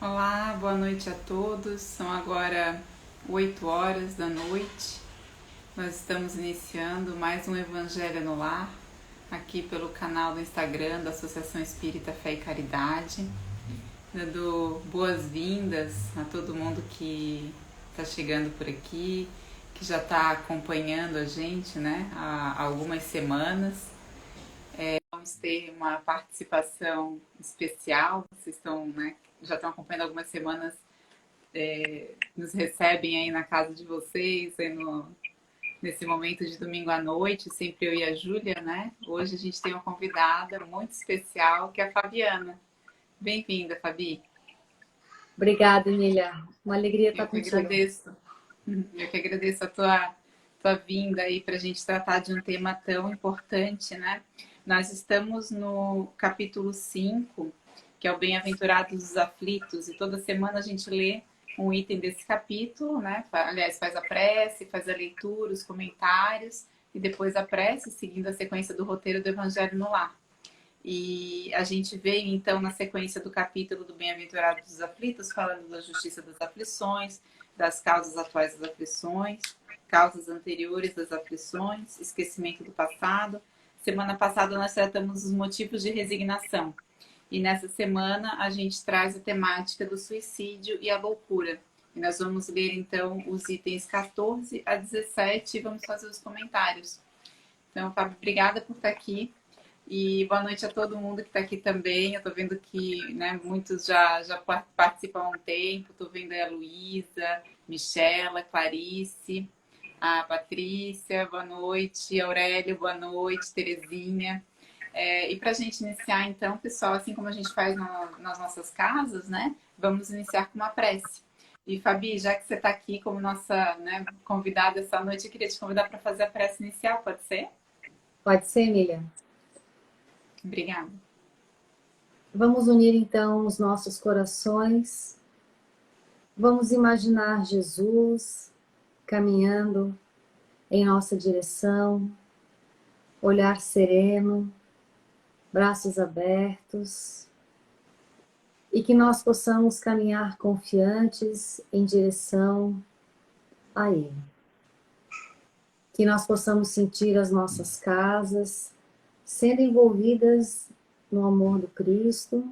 Olá, boa noite a todos. São agora 8 horas da noite. Nós estamos iniciando mais um Evangelho no Lar, aqui pelo canal do Instagram da Associação Espírita Fé e Caridade. Dando boas-vindas a todo mundo que está chegando por aqui, que já está acompanhando a gente, né, há algumas semanas. Vamos ter uma participação especial. Vocês estão, né, já estão acompanhando algumas semanas, nos recebem aí na casa de vocês, aí nesse momento de domingo à noite, sempre eu e a Júlia, né? Hoje a gente tem uma convidada muito especial, que é a Fabiana. Bem-vinda, Fabi. Obrigada, Emília. Uma alegria Eu estar que contigo. agradeço. Eu que agradeço a tua vinda aí para a gente tratar de um tema tão importante, né? Nós estamos no capítulo 5, que é o Bem-aventurados dos Aflitos, e toda semana a gente lê um item desse capítulo, né? Aliás, faz a prece, faz a leitura, os comentários, e depois a prece, seguindo a sequência do roteiro do Evangelho no Lar. E a gente veio então na sequência do capítulo do Bem-aventurado dos Aflitos, falando da justiça das aflições, das causas atuais das aflições, causas anteriores das aflições, esquecimento do passado. Semana passada nós tratamos os motivos de resignação. E nessa semana a gente traz a temática do suicídio e a loucura. E nós vamos ler então os itens 14 a 17 e vamos fazer os comentários. Então, Fábio, obrigada por estar aqui. E boa noite a todo mundo que está aqui também. Eu estou vendo que, né, muitos já participam há um tempo. Estou vendo a Luísa, Michela, Clarice, a Patrícia, boa noite. Aurélio, boa noite. Terezinha. E para a gente iniciar, então, pessoal, assim como a gente faz nas nossas casas, né? Vamos iniciar com uma prece. E Fabi, já que você está aqui como nossa, né, convidada essa noite, eu queria te convidar para fazer a prece inicial, pode ser? Pode ser, Emília? Obrigada. Vamos unir então os nossos corações. Vamos imaginar Jesus caminhando em nossa direção, olhar sereno, braços abertos, e que nós possamos caminhar confiantes em direção a Ele. Que nós possamos sentir as nossas casas sendo envolvidas no amor do Cristo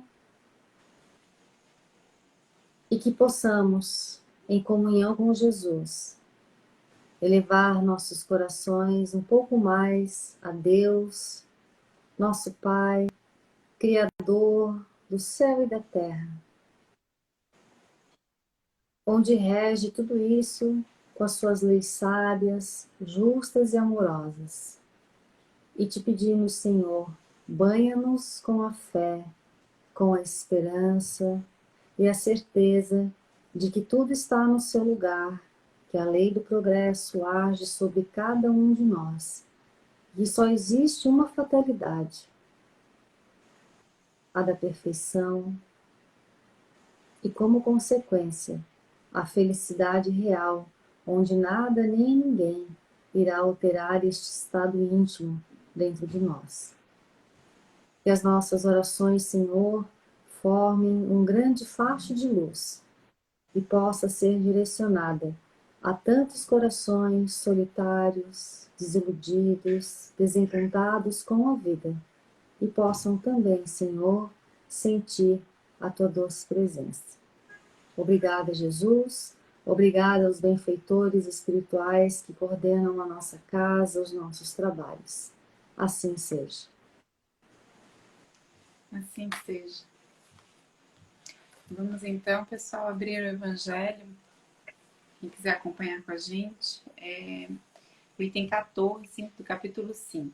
e que possamos, em comunhão com Jesus, elevar nossos corações um pouco mais a Deus, nosso Pai, Criador do céu e da terra, onde rege tudo isso com as suas leis sábias, justas e amorosas. E te pedimos, Senhor, banha-nos com a fé, com a esperança e a certeza de que tudo está no seu lugar, que a lei do progresso age sobre cada um de nós, e só existe uma fatalidade, a da perfeição, e como consequência, a felicidade real, onde nada nem ninguém irá alterar este estado íntimo dentro de nós. Que as nossas orações, Senhor, formem um grande facho de luz e possa ser direcionada a tantos corações solitários, desiludidos, desencantados com a vida, e possam também, Senhor, sentir a tua doce presença. Obrigada, Jesus. Obrigada aos benfeitores espirituais que coordenam a nossa casa, os nossos trabalhos. Assim seja. Assim seja. Vamos então, pessoal, abrir o Evangelho. Quem quiser acompanhar com a gente, o item 14 do capítulo 5.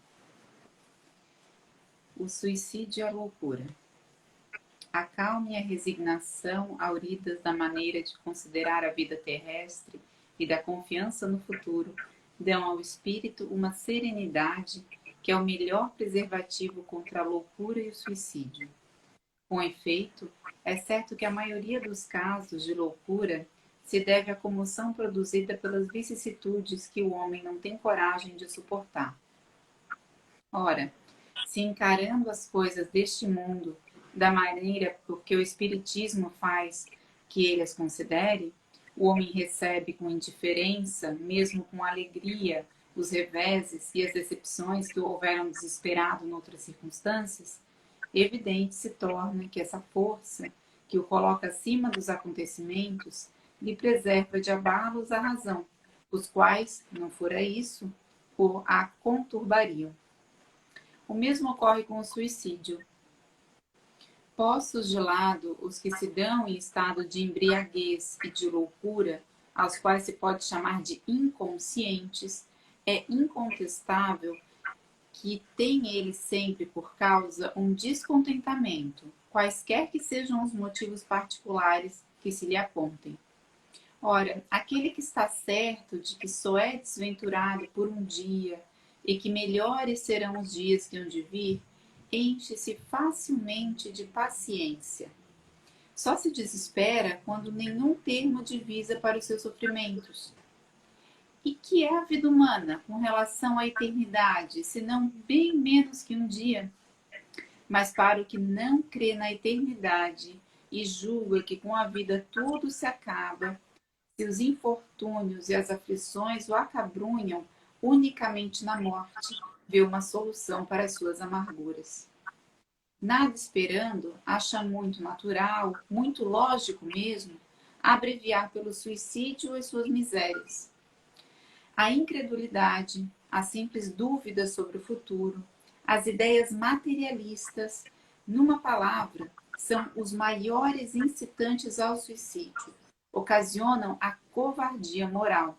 O suicídio e a loucura. A calma e a resignação, auridas da maneira de considerar a vida terrestre e da confiança no futuro, dão ao espírito uma serenidade que é o melhor preservativo contra a loucura e o suicídio. Com efeito, é certo que a maioria dos casos de loucura se deve à comoção produzida pelas vicissitudes que o homem não tem coragem de suportar. Ora, se encarando as coisas deste mundo da maneira que o Espiritismo faz, que ele as considere, o homem recebe com indiferença, mesmo com alegria, os reveses e as decepções que o houveram desesperado noutras circunstâncias, evidente se torna que essa força, que o coloca acima dos acontecimentos, lhe preserva de abalos a razão, os quais, não fora isso, a conturbariam. O mesmo ocorre com o suicídio. Postos de lado os que se dão em estado de embriaguez e de loucura, aos quais se pode chamar de inconscientes, é incontestável que tem ele sempre por causa um descontentamento, quaisquer que sejam os motivos particulares que se lhe apontem. Ora, aquele que está certo de que só é desventurado por um dia e que melhores serão os dias que hão de vir, enche-se facilmente de paciência. Só se desespera quando nenhum termo divisa para os seus sofrimentos. E que é a vida humana com relação à eternidade, senão bem menos que um dia? Mas para o que não crê na eternidade e julga que com a vida tudo se acaba, se os infortúnios e as aflições o acabrunham unicamente na morte, vê uma solução para as suas amarguras. Nada esperando, acha muito natural, muito lógico mesmo, abreviar pelo suicídio as suas misérias. A incredulidade, a simples dúvida sobre o futuro, as ideias materialistas, numa palavra, são os maiores incitantes ao suicídio, ocasionam a covardia moral.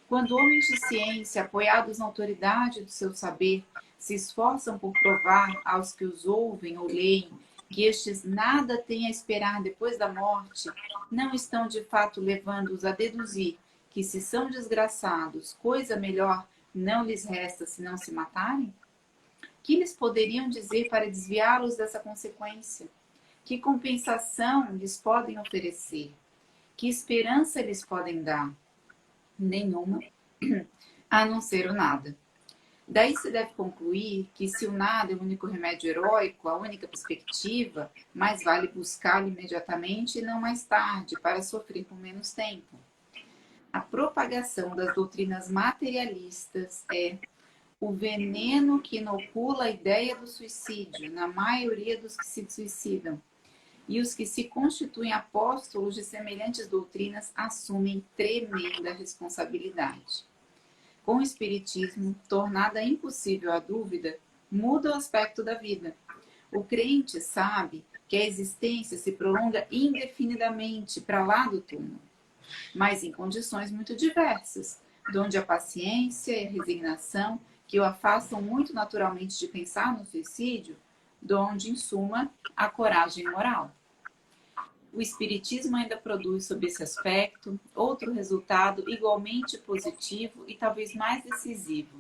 Quando homens de ciência, apoiados na autoridade do seu saber, se esforçam por provar aos que os ouvem ou leem que estes nada têm a esperar depois da morte, não estão de fato levando-os a deduzir que, se são desgraçados, coisa melhor não lhes resta senão se matarem? Que lhes poderiam dizer para desviá-los dessa consequência? Que compensação lhes podem oferecer? Que esperança lhes podem dar? Nenhuma, a não ser o nada. Daí se deve concluir que, se o nada é o único remédio heróico, a única perspectiva, mais vale buscá-lo imediatamente e não mais tarde, para sofrer por menos tempo. A propagação das doutrinas materialistas é o veneno que inocula a ideia do suicídio na maioria dos que se suicidam. E os que se constituem apóstolos de semelhantes doutrinas assumem tremenda responsabilidade. Com o Espiritismo, tornada impossível a dúvida, muda o aspecto da vida. O crente sabe que a existência se prolonga indefinidamente para lá do túmulo, mas em condições muito diversas, donde a paciência e a resignação, que o afastam muito naturalmente de pensar no suicídio, donde, em suma, a coragem moral. O Espiritismo ainda produz, sob esse aspecto, outro resultado igualmente positivo e talvez mais decisivo.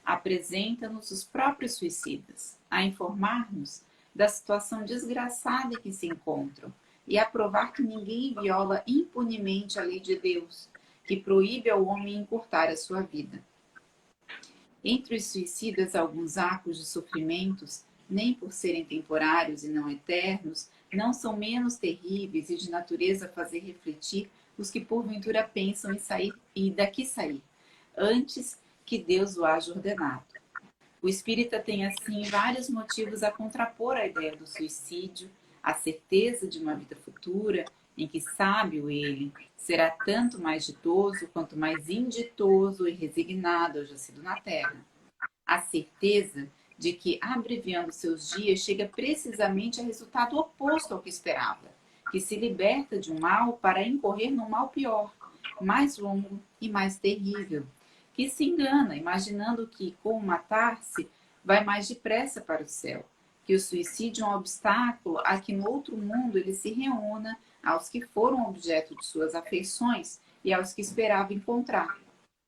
Apresenta-nos os próprios suicidas, a informar-nos da situação desgraçada em que se encontram e a provar que ninguém viola impunemente a lei de Deus, que proíbe ao homem encurtar a sua vida. Entre os suicidas, alguns atos de sofrimentos, nem por serem temporários e não eternos, não são menos terríveis e de natureza a fazer refletir os que porventura pensam em sair e daqui sair, antes que Deus o haja ordenado. O espírita tem, assim, vários motivos a contrapor a ideia do suicídio, a certeza de uma vida futura, em que sábio ele será tanto mais ditoso quanto mais inditoso e resignado haja sido na terra. A certeza de que, abreviando seus dias, chega precisamente a resultado oposto ao que esperava, que se liberta de um mal para incorrer num mal pior, mais longo e mais terrível, que se engana, imaginando que, com o matar-se, vai mais depressa para o céu, que o suicídio é um obstáculo a que no outro mundo ele se reúna aos que foram objeto de suas afeições e aos que esperava encontrar,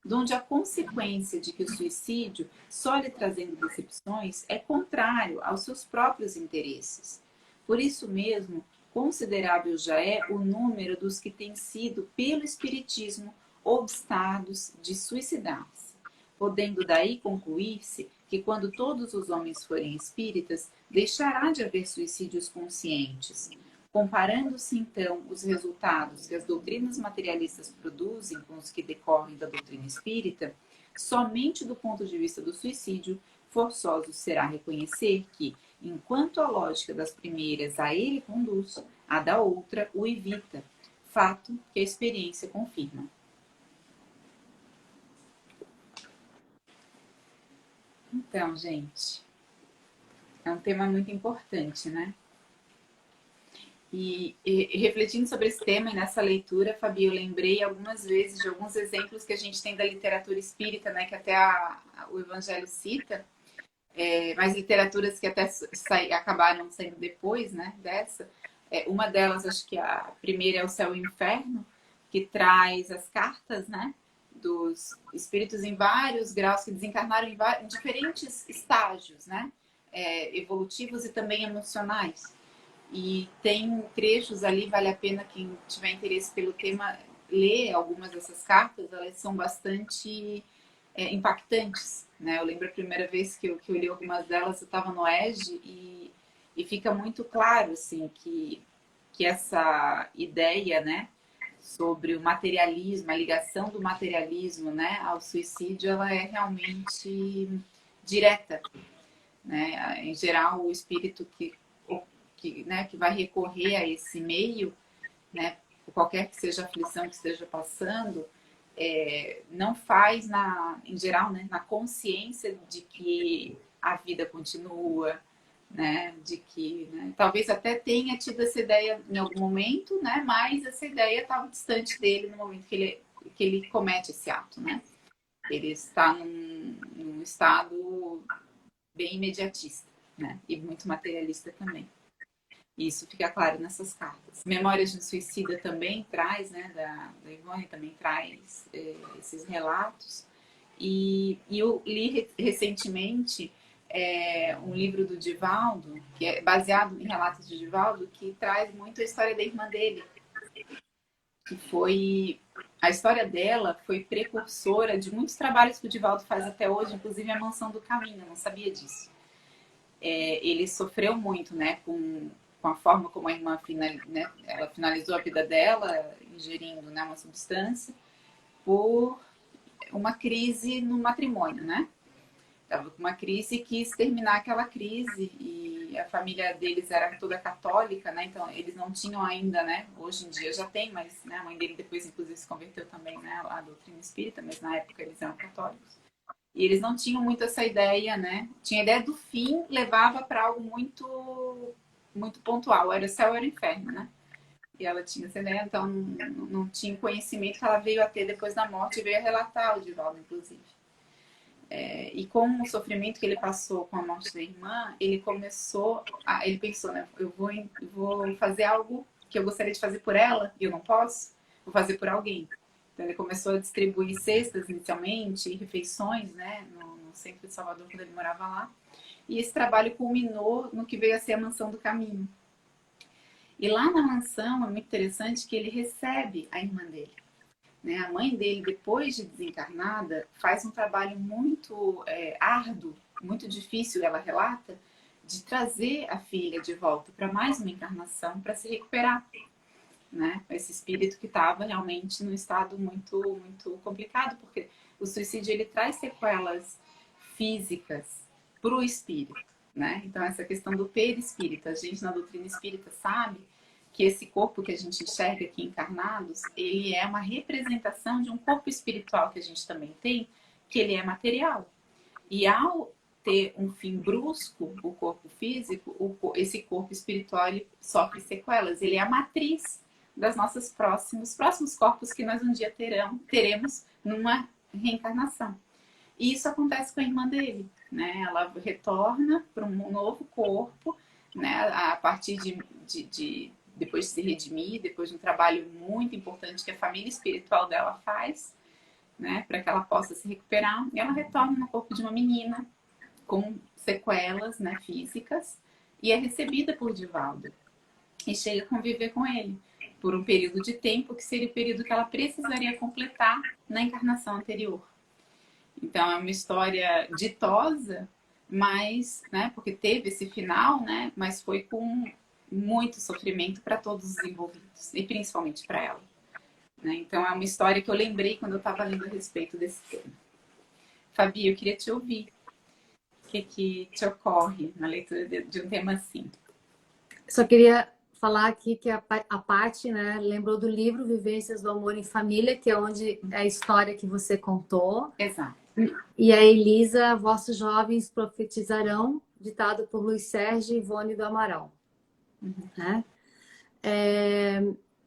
donde a consequência de que o suicídio, só lhe trazendo decepções, é contrário aos seus próprios interesses. Por isso mesmo, considerável já é o número dos que têm sido, pelo Espiritismo, obstados de suicidar-se, podendo daí concluir-se que, quando todos os homens forem espíritas, deixará de haver suicídios conscientes, Comparando-se, então, os resultados que as doutrinas materialistas produzem com os que decorrem da doutrina espírita, somente do ponto de vista do suicídio, forçoso será reconhecer que, enquanto a lógica das primeiras a ele conduz, a da outra o evita, fato que a experiência confirma. Então, gente, é um tema muito importante, né? E refletindo sobre esse tema e nessa leitura, Fabi, eu lembrei algumas vezes de alguns exemplos que a gente tem da literatura espírita, né? Que até o Evangelho cita, mas literaturas que até acabaram saindo depois, né? Dessa. Uma delas, acho que a primeira é O Céu e o Inferno, que traz as cartas, né? Dos espíritos em vários graus, que desencarnaram em diferentes estágios, né? Evolutivos e também emocionais. E tem trechos ali, vale a pena quem tiver interesse pelo tema ler algumas dessas cartas, elas são bastante impactantes, né? Eu lembro a primeira vez que eu li algumas delas, eu estava no EJE e fica muito claro, assim, que essa ideia, né, sobre o materialismo, a ligação do materialismo, né, ao suicídio, ela é realmente direta, né? Em geral, o espírito que vai recorrer a esse meio, né, qualquer que seja a aflição que esteja passando, não faz, em geral, né, na consciência de que a vida continua, né, de que, né, talvez até tenha tido essa ideia em algum momento, né, mas essa ideia estava distante dele no momento que ele comete esse ato, né? Ele está num estado bem imediatista, né, e muito materialista também. Isso fica claro nessas cartas. Memórias de um Suicida também traz, né, da Ivone também traz esses relatos. E eu li recentemente um livro do Divaldo, que é baseado em relatos de Divaldo, que traz muito a história da irmã dele, que foi... A história dela foi precursora de muitos trabalhos que o Divaldo faz até hoje, inclusive a Mansão do Caminho, eu não sabia disso. Ele sofreu muito, né, com a forma como a irmã né, ela finalizou a vida dela, ingerindo, né, uma substância, por uma crise no matrimônio, né? Estava com uma crise e quis terminar aquela crise, e a família deles era toda católica, né? Então eles não tinham ainda, né? Hoje em dia já tem, mas né, a mãe dele depois inclusive se converteu também, né, à doutrina espírita, mas na época eles eram católicos. E eles não tinham muito essa ideia, né? Tinha a ideia do fim, levava para algo muito, muito pontual. Era o céu, era o inferno, né? E ela tinha essa ideia, então não tinha conhecimento que ela veio a ter depois da morte e veio a relatar o Divaldo, inclusive. E com o sofrimento que ele passou com a morte da irmã, ele ele pensou, né? Eu vou fazer algo que eu gostaria de fazer por ela e eu não posso, vou fazer por alguém. Então ele começou a distribuir cestas inicialmente, refeições, né, no centro de Salvador, quando ele morava lá. E esse trabalho culminou no que veio a ser a Mansão do Caminho. E lá na mansão é muito interessante que ele recebe a irmã dele. Né? A mãe dele, depois de desencarnada, faz um trabalho muito árduo, muito difícil, ela relata, de trazer a filha de volta para mais uma encarnação para se recuperar. Né? Esse espírito que estava realmente num estado muito, muito complicado, porque o suicídio ele traz sequelas físicas para o espírito. Né? Então, essa questão do perispírito, a gente na doutrina espírita sabe que esse corpo que a gente enxerga aqui encarnados, ele é uma representação de um corpo espiritual que a gente também tem, que ele é material. E ao ter um fim brusco, o corpo físico, esse corpo espiritual ele sofre sequelas. Ele é a matriz das nossas próximos corpos que nós um dia teremos numa reencarnação. E isso acontece com a irmã dele, né? Ela retorna para um novo corpo, né? A partir depois de se redimir, depois de um trabalho muito importante que a família espiritual dela faz, né? Para que ela possa se recuperar. E ela retorna no corpo de uma menina com sequelas, né, físicas, e é recebida por Divaldo. E chega a conviver com ele por um período de tempo que seria o período que ela precisaria completar na encarnação anterior. Então é uma história ditosa, mas, né, porque teve esse final, né, mas foi com muito sofrimento para todos os envolvidos, e principalmente para ela. Né? Então, é uma história que eu lembrei quando eu estava lendo a respeito desse tema. Fabi, eu queria te ouvir. O que te ocorre na leitura de um tema assim? Só queria falar aqui que a Paty, né, lembrou do livro Vivências do Amor em Família, que é onde é a história que você contou. Exato. E a Elisa, Vossos Jovens Profetizarão, ditado por Luiz Sérgio e Ivone do Amaral. Né?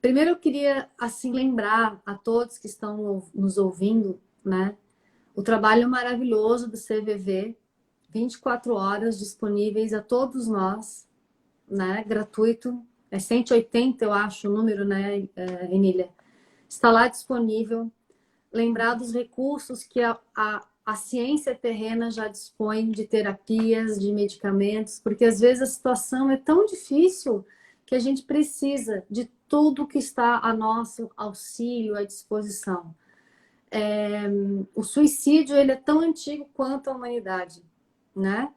Primeiro eu queria assim lembrar a todos que estão nos ouvindo, né, o trabalho maravilhoso do CVV, 24 horas disponíveis a todos nós, né, gratuito, é 180 eu acho o número, né, Emília? Está lá disponível. Lembrar dos recursos que a ciência terrena já dispõe de terapias, de medicamentos, porque às vezes a situação é tão difícil que a gente precisa de tudo que está a nosso auxílio, à disposição. O suicídio ele é tão antigo quanto a humanidade, né?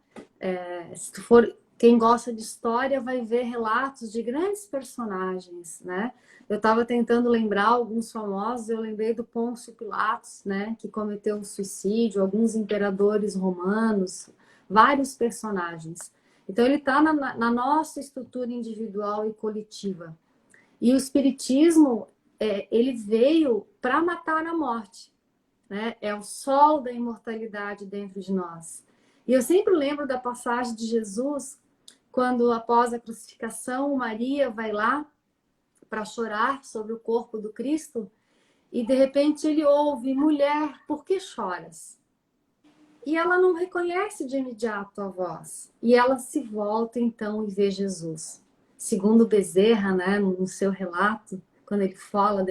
Se tu for, quem gosta de história vai ver relatos de grandes personagens, né? Eu estava tentando lembrar alguns famosos, eu lembrei do Pôncio Pilatos, né? Que cometeu um suicídio, alguns imperadores romanos, vários personagens. Então ele está na nossa estrutura individual e coletiva. E o Espiritismo, ele veio para matar a morte, né? É o sol da imortalidade dentro de nós. E eu sempre lembro da passagem de Jesus, quando após a crucificação, Maria vai lá para chorar sobre o corpo do Cristo, e de repente ele ouve: mulher, por que choras? E ela não reconhece de imediato a voz. E ela se volta então e vê Jesus. Segundo Bezerra, né, no seu relato, quando ele fala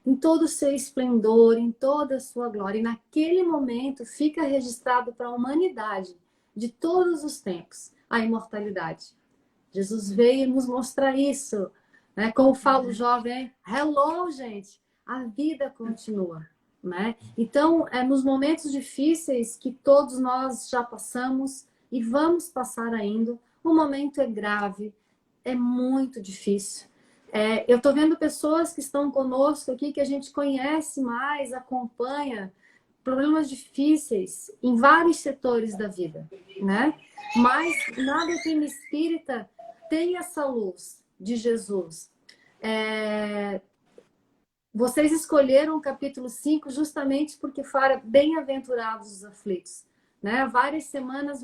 em todo o seu esplendor, em toda a sua glória. E naquele momento fica registrado para a humanidade de todos os tempos a imortalidade. Jesus veio nos mostrar isso. Né? Como fala o jovem, hello, gente, a vida continua. Né? Então, é nos momentos difíceis que todos nós já passamos e vamos passar ainda, o momento é grave, é muito difícil. Eu estou vendo pessoas que estão conosco aqui, que a gente conhece mais, acompanha, problemas difíceis em vários setores da vida, né? Mas na doutrina espírita tem essa luz de Jesus. Vocês escolheram o capítulo 5 justamente porque fala bem-aventurados os aflitos. Né? Várias semanas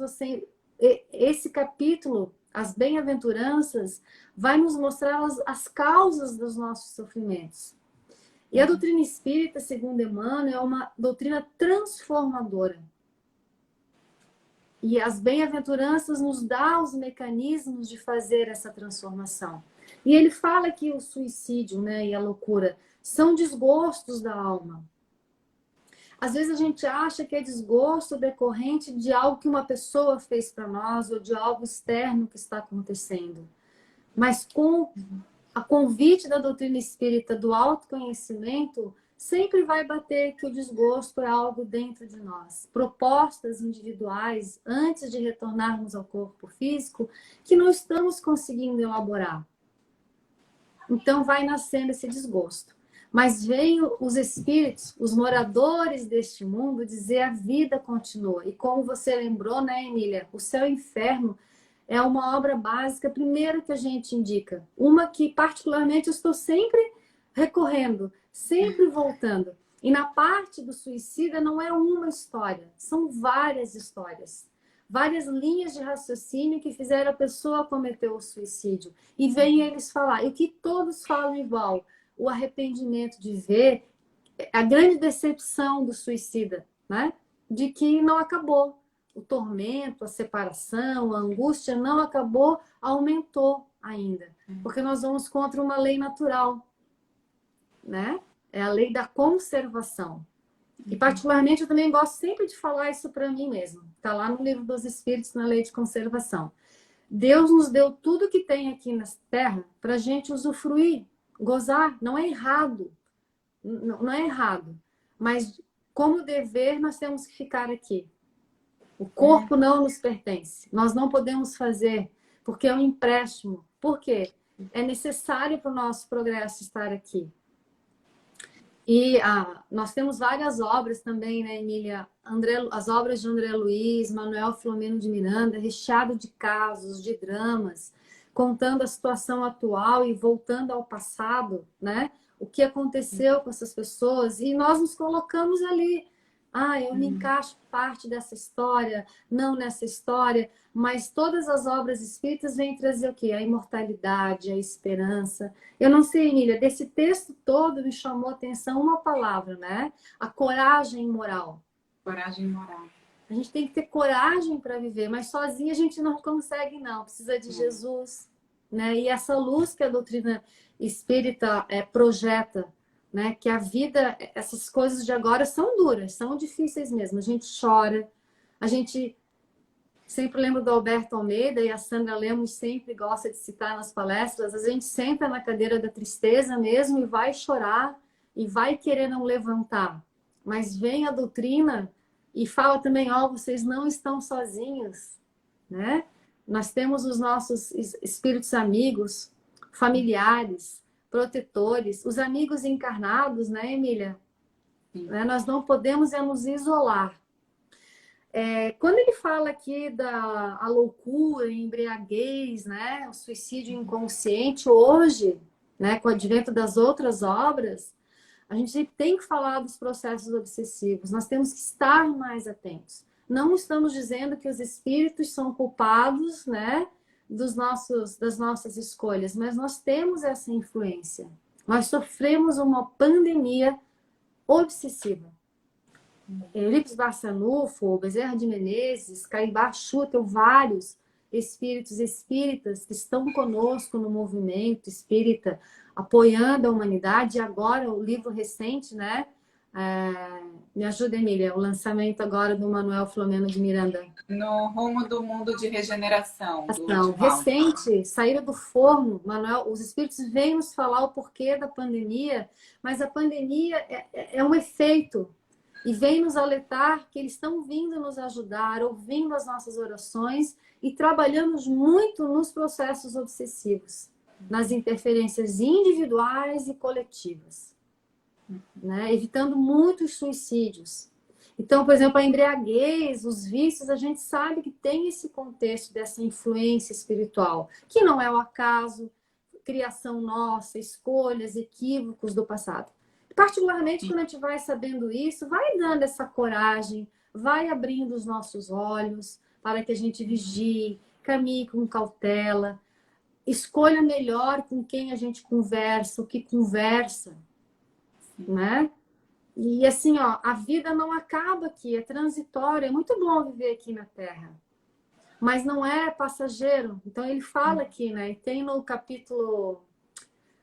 esse capítulo, as bem-aventuranças, vai nos mostrar as causas dos nossos sofrimentos. E a doutrina espírita, segundo Emmanuel, é uma doutrina transformadora. E as bem-aventuranças nos dão os mecanismos de fazer essa transformação. E ele fala que o suicídio, né, e a loucura são desgostos da alma. Às vezes a gente acha que é desgosto decorrente de algo que uma pessoa fez para nós ou de algo externo que está acontecendo. Mas com a convite da doutrina espírita do autoconhecimento, sempre vai bater que o desgosto é algo dentro de nós. Propostas individuais, antes de retornarmos ao corpo físico, que não estamos conseguindo elaborar. Então vai nascendo esse desgosto. Mas veio os espíritos, os moradores deste mundo, dizer a vida continua. E como você lembrou, né, Emília? O céu e o inferno é uma obra básica, primeiro que a gente indica. Uma que particularmente eu estou sempre recorrendo, sempre voltando. E na parte do suicida não é uma história, são várias histórias. Várias linhas de raciocínio que fizeram a pessoa cometer o suicídio. E vem eles falar, e o que todos falam igual, o arrependimento de ver, a grande decepção do suicida, né? De que não acabou. O tormento, a separação, a angústia não acabou, aumentou ainda. Porque nós vamos contra uma lei natural, né? É a lei da conservação. E particularmente eu também gosto sempre de falar isso para mim mesmo. Está lá no Livro dos Espíritos, na lei de conservação. Deus nos deu tudo que tem aqui na Terra para a gente usufruir, gozar. Não é errado. Não é errado. Mas como dever, nós temos que ficar aqui. O corpo não nos pertence. Nós não podemos fazer, porque é um empréstimo. Por quê? é necessário para o nosso progresso estar aqui. E nós temos várias obras também, né, Emília? As obras de André Luiz, Manuel Filomeno de Miranda, recheado de casos, de dramas, contando a situação atual e voltando ao passado, né? O que aconteceu com essas pessoas, e nós nos colocamos ali. Eu me encaixo parte dessa história, não nessa história, mas todas as obras espíritas vêm trazer o quê? A imortalidade, a esperança. Eu não sei, Emília, desse texto todo me chamou a atenção uma palavra, né? A coragem moral. Coragem moral. A gente tem que ter coragem para viver, mas sozinha a gente não consegue, não. Precisa de Jesus, né? E essa luz que a doutrina espírita projeta, né? Que a vida, essas coisas de agora são duras, são difíceis mesmo. A gente chora, a gente sempre lembra do Alberto Almeida, e a Sandra Lemos sempre gosta de citar nas palestras. A gente senta na cadeira da tristeza mesmo e vai chorar e vai querer não levantar. Mas vem a doutrina e fala também, vocês não estão sozinhos, né? Nós temos os nossos espíritos amigos, familiares, protetores, os amigos encarnados, né, Emília? Nós não podemos nos isolar. Quando ele fala aqui da loucura, a embriaguez, né, o suicídio inconsciente, hoje, né, com o advento das outras obras, a gente tem que falar dos processos obsessivos. Nós temos que estar mais atentos. Não estamos dizendo que os espíritos são culpados, né, das nossas escolhas, mas nós temos essa influência. Nós sofremos uma pandemia obsessiva. Eurípides Barçanufo, Bezerra de Menezes, Caimbá Schutel, vários espíritos espíritas que estão conosco no movimento espírita, apoiando a humanidade. E agora, o livro recente, né? Me ajuda, Emília, o lançamento agora do Manuel Filomeno de Miranda. No Rumo do Mundo de Regeneração. Recente, saíram do forno. Manuel, os espíritos vêm nos falar o porquê da pandemia, mas a pandemia é um efeito. E vem nos alertar que eles estão vindo nos ajudar, ouvindo as nossas orações e trabalhamos muito nos processos obsessivos, nas interferências individuais e coletivas, né? Evitando muitos suicídios. Então, por exemplo, a embriaguez, os vícios, a gente sabe que tem esse contexto dessa influência espiritual, que não é o acaso, criação nossa, escolhas, equívocos do passado. Particularmente quando a gente vai sabendo isso, vai dando essa coragem, vai abrindo os nossos olhos para que a gente vigie, caminhe com cautela, escolha melhor com quem a gente conversa, o que conversa, né? E assim, a vida não acaba aqui, é transitória, é muito bom viver aqui na Terra, mas não é passageiro. Então ele fala aqui, né? E tem no capítulo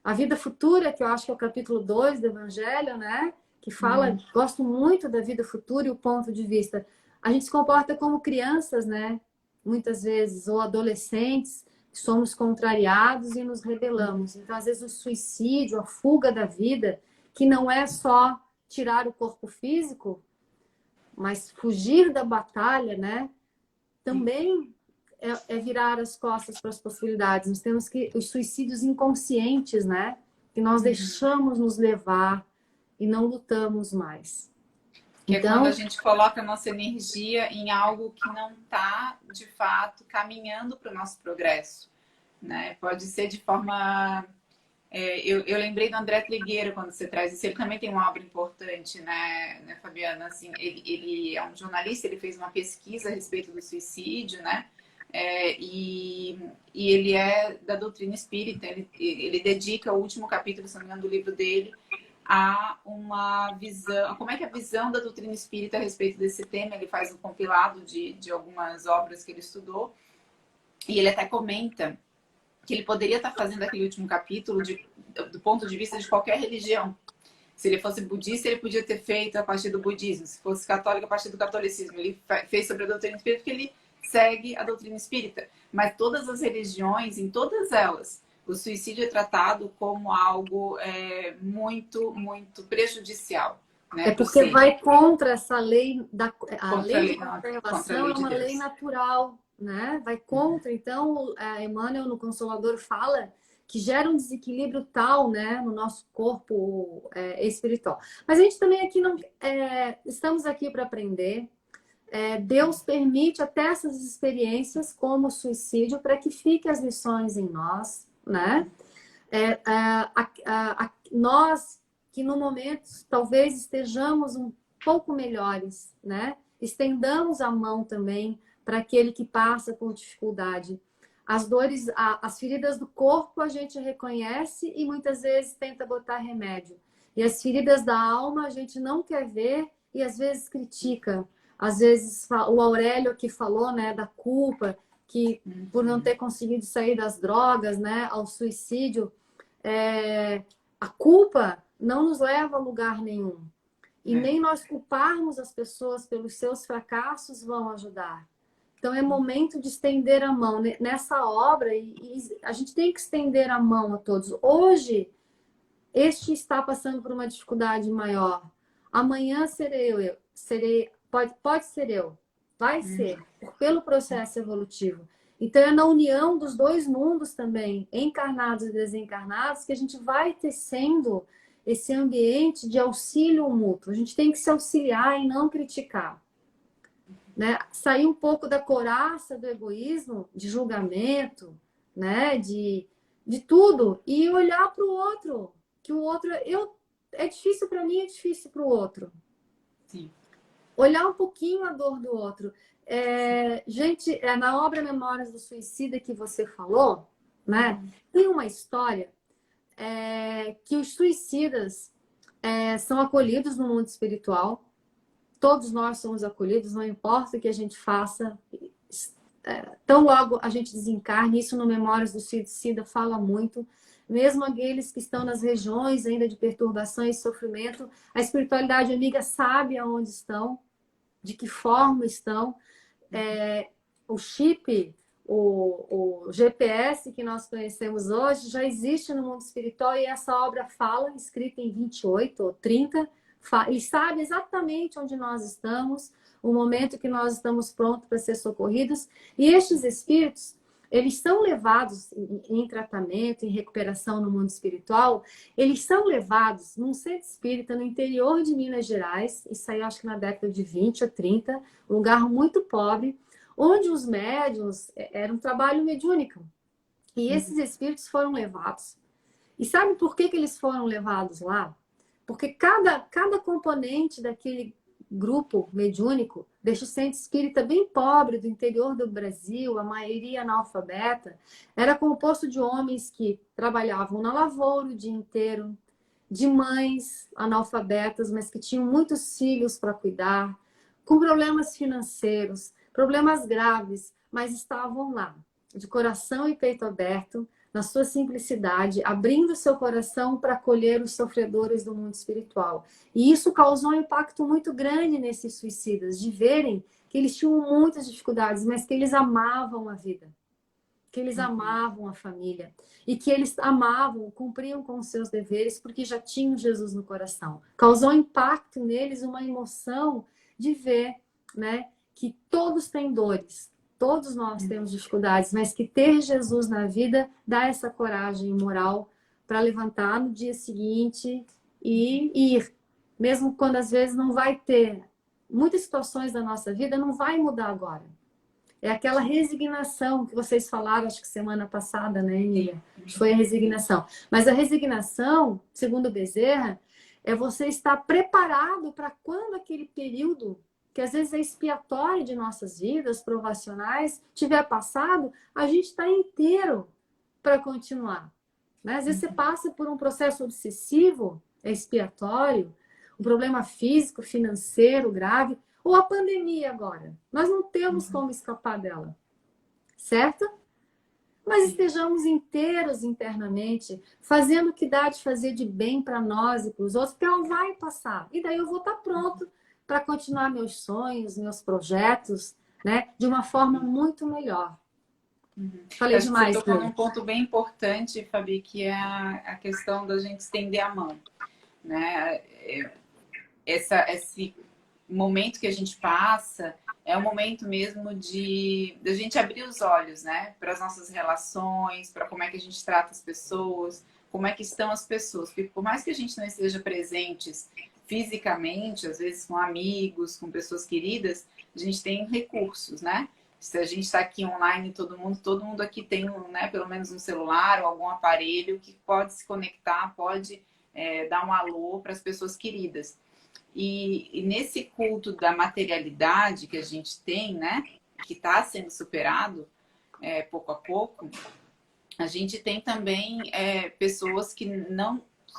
A Vida Futura, que eu acho que é o capítulo 2 do Evangelho, né? Que fala, gosto muito da vida futura e o ponto de vista. A gente se comporta como crianças, né? Muitas vezes, ou adolescentes, somos contrariados e nos rebelamos. Então, às vezes, o suicídio, a fuga da vida, que não é só tirar o corpo físico, mas fugir da batalha, né? Também é virar as costas para as possibilidades. Nós temos os suicídios inconscientes, né? Que nós deixamos nos levar e não lutamos mais. Que então, é quando a gente coloca a nossa energia em algo que não está, de fato, caminhando para o nosso progresso, né? Pode ser de forma... eu lembrei do André Trigueiro quando você traz isso. Ele também tem uma obra importante, né Fabiana? Assim, ele é um jornalista, ele fez uma pesquisa a respeito do suicídio, né? E ele é da doutrina espírita. Ele dedica o último capítulo, se não me engano, do livro dele a uma visão, como é que é a visão da doutrina espírita a respeito desse tema. Ele faz um compilado de algumas obras que ele estudou, e ele até comenta que ele poderia estar fazendo aquele último capítulo do ponto de vista de qualquer religião. Se ele fosse budista, ele podia ter feito a partir do budismo. Se fosse católico, a partir do catolicismo. Ele fez sobre a doutrina espírita porque ele segue a doutrina espírita. Mas todas as religiões, em todas elas, o suicídio é tratado como algo muito, muito prejudicial. Né? Porque vai contra essa lei a lei de conservação, é uma lei natural, né? Vai contra. Então, Emmanuel, no Consolador, fala que gera um desequilíbrio tal, né, no nosso corpo espiritual. Mas a gente também aqui não estamos aqui para aprender. Deus permite até essas experiências, como o suicídio, para que fiquem as lições em nós, né? Nós que no momento talvez estejamos um pouco melhores, né? Estendamos a mão também para aquele que passa por dificuldade. As dores, as feridas do corpo a gente reconhece e muitas vezes tenta botar remédio. E as feridas da alma a gente não quer ver e às vezes critica. Às vezes o Aurélio que falou, né, da culpa, que por não ter conseguido sair das drogas, né, ao suicídio, a culpa não nos leva a lugar nenhum. E nem nós culparmos as pessoas pelos seus fracassos vão ajudar. Então é momento de estender a mão nessa obra e a gente tem que estender a mão a todos. Hoje, este está passando por uma dificuldade maior. Amanhã pode ser eu, vai ser, pelo processo evolutivo. Então é na união dos dois mundos também, encarnados e desencarnados, que a gente vai tecendo esse ambiente de auxílio mútuo. A gente tem que se auxiliar e não criticar. Né? Sair um pouco da couraça do egoísmo, de julgamento, né? de tudo, e olhar para o outro. Que o outro é difícil para mim, é difícil para o outro. Sim. Olhar um pouquinho a dor do outro. Gente, na obra Memórias do Suicida que você falou, né? Tem uma história que os suicidas são acolhidos no mundo espiritual. Todos nós somos acolhidos, não importa o que a gente faça. Tão logo a gente desencarne, isso no Memórias do Suicida fala muito. Mesmo aqueles que estão nas regiões ainda de perturbação e sofrimento, a espiritualidade amiga sabe aonde estão, de que forma estão. O chip, o GPS que nós conhecemos hoje já existe no mundo espiritual e essa obra fala, escrita em 28 ou 30, ele sabe exatamente onde nós estamos, o momento que nós estamos prontos para ser socorridos. E estes espíritos, eles são levados em tratamento, em recuperação no mundo espiritual, eles são levados num centro espírita no interior de Minas Gerais, isso aí acho que na década de 20 ou 30, um lugar muito pobre, onde os médiuns, era um trabalho mediúnico. E esses espíritos foram levados. E sabe por que eles foram levados lá? Porque cada componente daquele grupo mediúnico, deste centro espírita bem pobre do interior do Brasil, a maioria analfabeta, era composto de homens que trabalhavam na lavoura o dia inteiro, de mães analfabetas, mas que tinham muitos filhos para cuidar, com problemas financeiros, problemas graves, mas estavam lá, de coração e peito aberto, na sua simplicidade, abrindo seu coração para acolher os sofredores do mundo espiritual. E isso causou um impacto muito grande nesses suicidas, de verem que eles tinham muitas dificuldades, mas que eles amavam a vida, que eles amavam a família e que eles amavam, cumpriam com os seus deveres porque já tinham Jesus no coração. Causou impacto neles, uma emoção de ver, né, que todos têm dores, todos nós temos dificuldades, mas que ter Jesus na vida dá essa coragem moral para levantar no dia seguinte e ir. Mesmo quando às vezes não vai ter. Muitas situações da nossa vida não vai mudar agora. É aquela resignação que vocês falaram, acho que semana passada, né, Emília? Foi a resignação. Mas a resignação, segundo Bezerra, é você estar preparado para quando aquele período que às vezes é expiatório de nossas vidas, provacionais, tiver passado, a gente está inteiro para continuar. Né? Às vezes você passa por um processo obsessivo, é expiatório, um problema físico, financeiro grave, ou a pandemia agora. Nós não temos como escapar dela, certo? Mas estejamos inteiros internamente, fazendo o que dá de fazer de bem para nós e para os outros, porque ela vai passar. E daí eu vou estar pronto para continuar meus sonhos, meus projetos, né, de uma forma muito melhor. Falei demais. Você tocou num ponto bem importante, Fabi, que é a questão da gente estender a mão, né? Esse momento que a gente passa é um momento mesmo de a gente abrir os olhos, né, para as nossas relações, para como é que a gente trata as pessoas, como é que estão as pessoas. Porque por mais que a gente não esteja presentes fisicamente, às vezes com amigos, com pessoas queridas, a gente tem recursos, né? Se a gente está aqui online, todo mundo aqui tem, né, pelo menos um celular ou algum aparelho que pode se conectar, pode dar um alô para as pessoas queridas. E nesse culto da materialidade que a gente tem, né, que está sendo superado pouco a pouco, a gente tem também pessoas que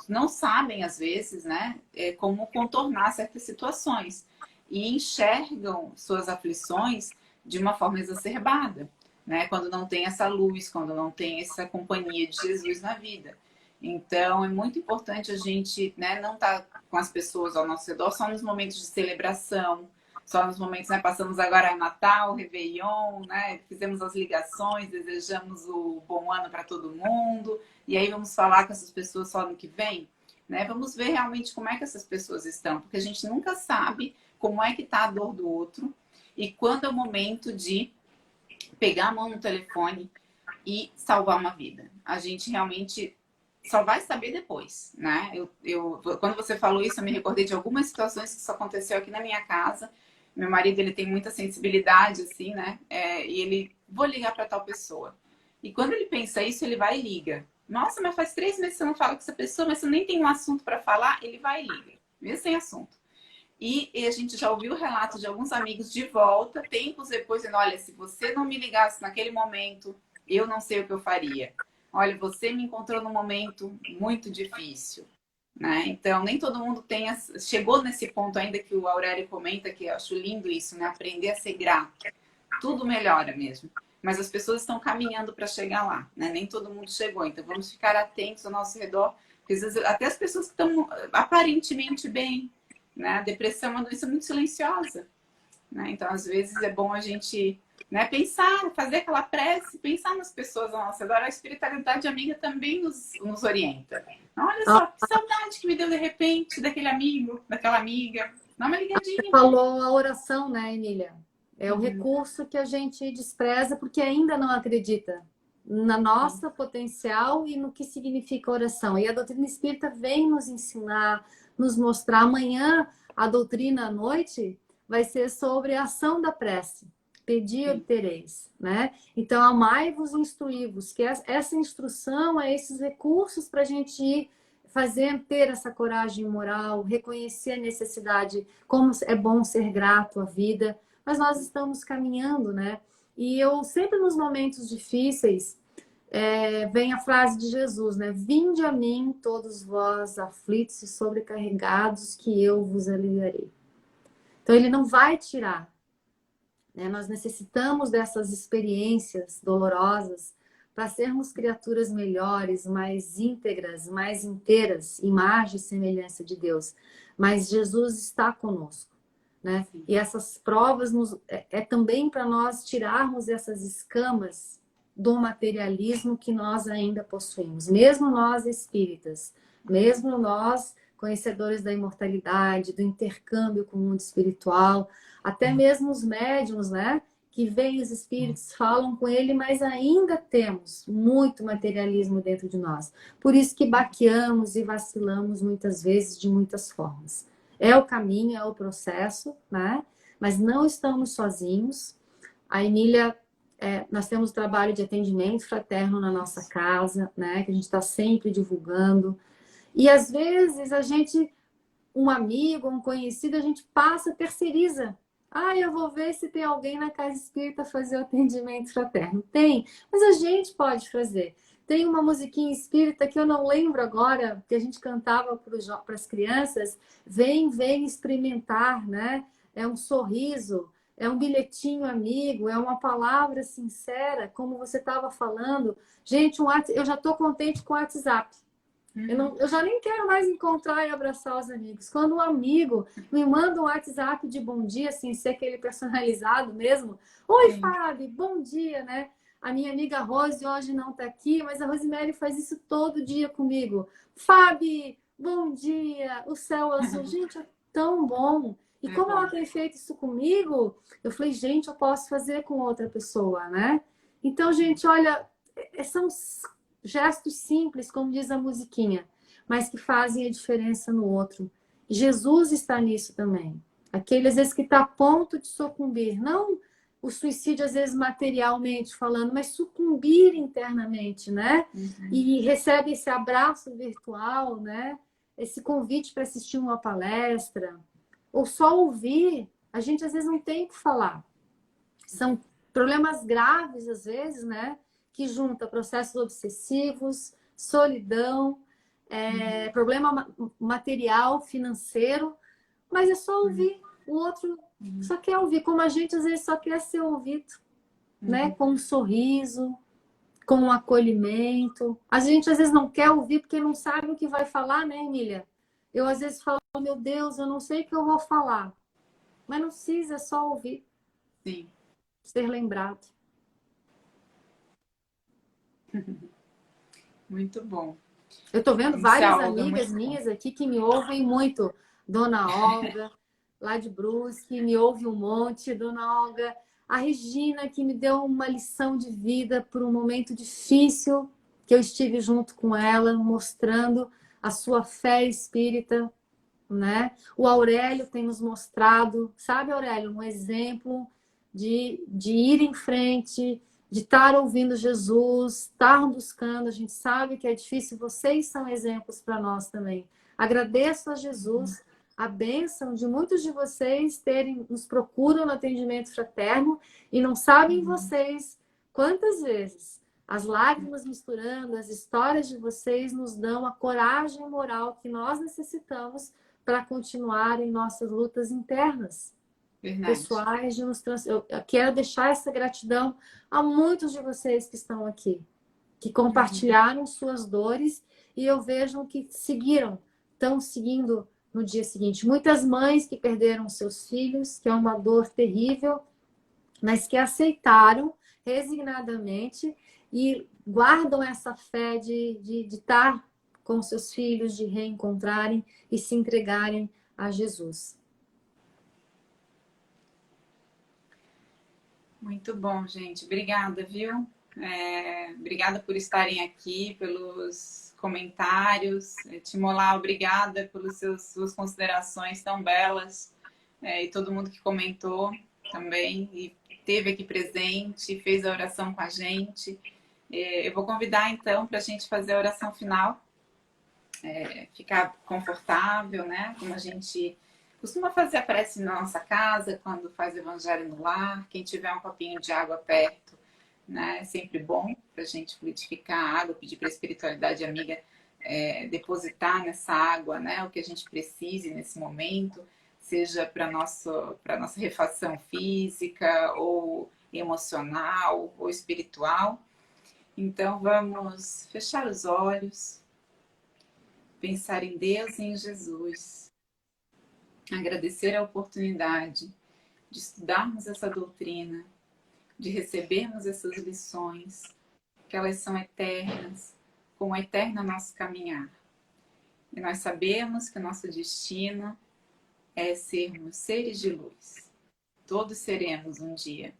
não sabem, às vezes, né, como contornar certas situações e enxergam suas aflições de uma forma exacerbada, né, quando não tem essa luz, quando não tem essa companhia de Jesus na vida. Então, é muito importante a gente, né, não estar com as pessoas ao nosso redor só nos momentos de celebração, só nos momentos, né, passamos agora Natal, Réveillon, né, fizemos as ligações, desejamos o bom ano para todo mundo, e aí vamos falar com essas pessoas só no que vem, né? Vamos ver realmente como é que essas pessoas estão, porque a gente nunca sabe como é que está a dor do outro e quando é o momento de pegar a mão no telefone e salvar uma vida. A gente realmente só vai saber depois, né? Quando você falou isso, eu me recordei de algumas situações que isso aconteceu aqui na minha casa. Meu marido, ele tem muita sensibilidade, assim, né? E ele, vou ligar para tal pessoa. E quando ele pensa isso, ele vai e liga. Nossa, mas faz 3 meses que você não fala com essa pessoa, mas você nem tem um assunto para falar, ele vai e liga, mesmo sem assunto. E a gente já ouviu relatos de alguns amigos de volta, tempos depois, dizendo, olha, se você não me ligasse naquele momento, eu não sei o que eu faria. Olha, você me encontrou num momento muito difícil, né? Então, nem todo mundo chegou nesse ponto ainda que o Aurélio comenta, que eu acho lindo isso, né? Aprender a ser grato. Tudo melhora mesmo. Mas as pessoas estão caminhando para chegar lá, né? Nem todo mundo chegou. Então, vamos ficar atentos ao nosso redor, porque às vezes, até as pessoas que estão aparentemente bem, né? A depressão é uma doença muito silenciosa, né? Então, às vezes, é bom a gente, né, pensar, fazer aquela prece, pensar nas pessoas ao nosso redor. A espiritualidade amiga também nos orienta. Olha só, que saudade que me deu de repente daquele amigo, daquela amiga. Dá uma Você ligadinha. falou a oração, né, Emília? É o recurso que a gente despreza porque ainda não acredita na nossa potencial e no que significa oração. E a doutrina espírita vem nos ensinar, nos mostrar. Amanhã, a doutrina à noite vai ser sobre a ação da prece. Pedi e obtereis, né? Então, amai-vos e instruí-vos, que essa instrução é esses recursos para a gente ir ter essa coragem moral, reconhecer a necessidade, como é bom ser grato à vida, mas nós estamos caminhando, né? E eu sempre nos momentos difíceis vem a frase de Jesus, né? Vinde a mim todos vós aflitos e sobrecarregados, que eu vos aliviarei. Então ele não vai tirar, né? Nós necessitamos dessas experiências dolorosas para sermos criaturas melhores, mais íntegras, mais inteiras, imagem e semelhança de Deus. Mas Jesus está conosco, né? E essas provas também para nós tirarmos essas escamas do materialismo que nós ainda possuímos. Mesmo nós espíritas, mesmo nós conhecedores da imortalidade, do intercâmbio com o mundo espiritual, até mesmo os médiuns, né? Que veem os espíritos, falam com ele, mas ainda temos muito materialismo dentro de nós. Por isso que baqueamos e vacilamos muitas vezes de muitas formas. É o caminho, é o processo, né? Mas não estamos sozinhos. A Emília, nós temos trabalho de atendimento fraterno na nossa casa, né? Que a gente está sempre divulgando. E às vezes um amigo, um conhecido, a gente passa, terceiriza. Eu vou ver se tem alguém na casa espírita fazer o atendimento fraterno. Tem, mas a gente pode fazer. Tem uma musiquinha espírita que eu não lembro agora, que a gente cantava para as crianças. Vem, vem experimentar, né? É um sorriso, é um bilhetinho amigo, é uma palavra sincera, como você estava falando. Gente, eu já estou contente com o WhatsApp. Eu já nem quero mais encontrar e abraçar os amigos. Quando um amigo me manda um WhatsApp de bom dia, sem ser aquele personalizado mesmo. Oi, Fábio, bom dia, né? A minha amiga Rose hoje não está aqui, mas a Rosemary faz isso todo dia comigo. Fábio, bom dia, o céu azul. Gente, é tão bom. E É como bom. ela tem feito isso comigo, eu falei, gente, eu posso fazer com outra pessoa, né? Então, gente, olha, são gestos simples, como diz a musiquinha, mas que fazem a diferença no outro. Jesus está nisso também. Aquele, às vezes, que está a ponto de sucumbir. Não o suicídio, às vezes, materialmente falando, mas sucumbir internamente, né? Uhum. E recebe esse abraço virtual, né? Esse convite para assistir uma palestra, ou só ouvir. A gente, às vezes, não tem o que falar. São problemas graves, às vezes, né? Que junta processos obsessivos, solidão, Uhum. problema material, financeiro, mas é só ouvir. O outro Uhum. só quer ouvir, como a gente às vezes só quer ser ouvido, né? Uhum. Com um sorriso, com um acolhimento. A gente às vezes não quer ouvir porque não sabe o que vai falar, né, Emília? Eu às vezes falo, meu Deus, eu não sei o que eu vou falar. Mas não precisa, é só ouvir, Sim. ser lembrado. Muito bom. Eu estou vendo Isso é várias algo amigas muito bom. minhas aqui que me ouvem muito. Dona Olga, lá de Brusque, me ouve um monte. Dona Olga, a Regina, que me deu uma lição de vida por um momento difícil, que eu estive junto com ela, mostrando a sua fé espírita, né? O Aurélio tem nos mostrado, sabe, Aurélio, um exemplo de ir em frente, de estar ouvindo Jesus, estar buscando. A gente sabe que é difícil, vocês são exemplos para nós também. Agradeço a Jesus a bênção de muitos de vocês terem nos procuram no atendimento fraterno e não sabem Uhum. vocês quantas vezes as lágrimas misturando, as histórias de vocês nos dão a coragem moral que nós necessitamos para continuar em nossas lutas internas, Verdade. pessoais, de nos eu quero deixar essa gratidão a muitos de vocês que estão aqui, que Uhum. compartilharam suas dores e eu vejo que seguiram, estão seguindo no dia seguinte. Muitas mães que perderam seus filhos, que é uma dor terrível, mas que aceitaram resignadamente e guardam essa fé de estar com seus filhos, de reencontrarem e se entregarem a Jesus. Muito bom, gente. Obrigada, viu? Obrigada por estarem aqui, pelos comentários. Timolau, obrigada pelas suas considerações tão belas. E todo mundo que comentou também e esteve aqui presente, fez a oração com a gente. Eu vou convidar então para a gente fazer a oração final, ficar confortável, né? Como a gente costuma fazer a prece na nossa casa, quando faz o evangelho no lar. Quem tiver um copinho de água perto, né? É sempre bom para a gente fluidificar a água, pedir para a espiritualidade amiga depositar nessa água, né? O que a gente precise nesse momento, seja para nossa refação física ou emocional ou espiritual. Então vamos fechar os olhos, pensar em Deus e em Jesus, agradecer a oportunidade de estudarmos essa doutrina, de recebermos essas lições, que elas são eternas, como eterno nosso caminhar. E nós sabemos que o nosso destino é sermos seres de luz. Todos seremos um dia.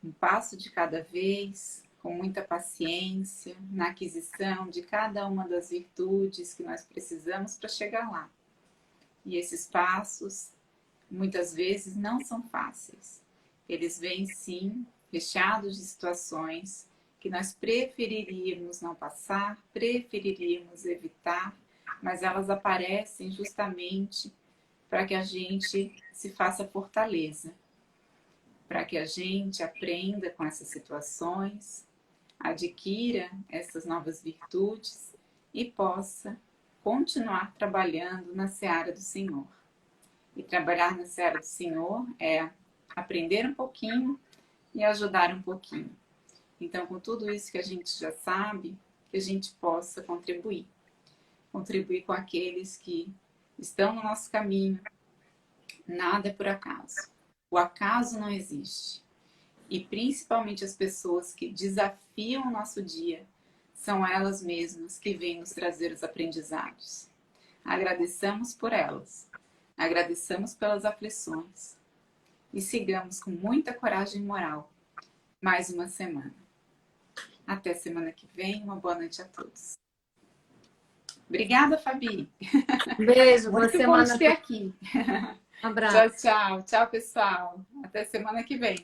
Um passo de cada vez, com muita paciência, na aquisição de cada uma das virtudes que nós precisamos para chegar lá. E esses passos, muitas vezes, não são fáceis. Eles vêm, sim, recheados de situações que nós preferiríamos não passar, preferiríamos evitar, mas elas aparecem justamente para que a gente se faça fortaleza, para que a gente aprenda com essas situações, adquira essas novas virtudes e possa continuar trabalhando na seara do Senhor. E trabalhar na seara do Senhor é aprender um pouquinho e ajudar um pouquinho. Então, com tudo isso que a gente já sabe, que a gente possa contribuir. Contribuir com aqueles que estão no nosso caminho. Nada é por acaso. O acaso não existe. E principalmente as pessoas que desafiam o nosso dia são elas mesmas que vêm nos trazer os aprendizados. Agradeçamos por elas. Agradeçamos pelas aflições e sigamos com muita coragem moral mais uma semana. Até semana que vem, uma boa noite a todos. Obrigada, Fabi. Beijo, boa Muito bom semana. te ter aqui. Abraço. Tchau, tchau. Tchau, pessoal. Até semana que vem.